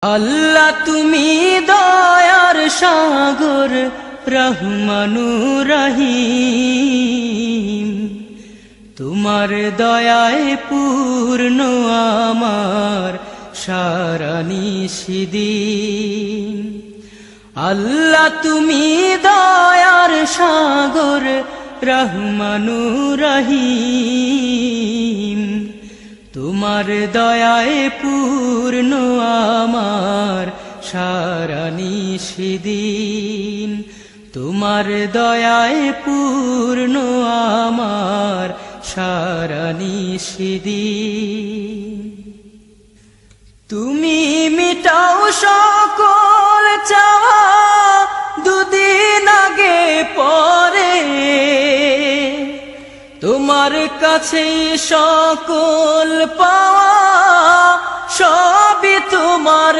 আল্লাহ তুমি দয়ার সাগর রহমানুর রহিম, তোমার দয়ায় পূর্ণ আমার সারা নিশিদিন। আল্লাহ তুমি দয়ার সাগর রহমানুর রহিম, তোমার দয়ায় পূর্ণ আমার সারা নিশিদিন। তোমার দয়ায় পূর্ণ আমার সারা নিশিদিন। তুমি মিটাও সকল চাওয়া দুদিন আগে পরে, তোমার কাছে সকল পাওয়া সবই তোমার।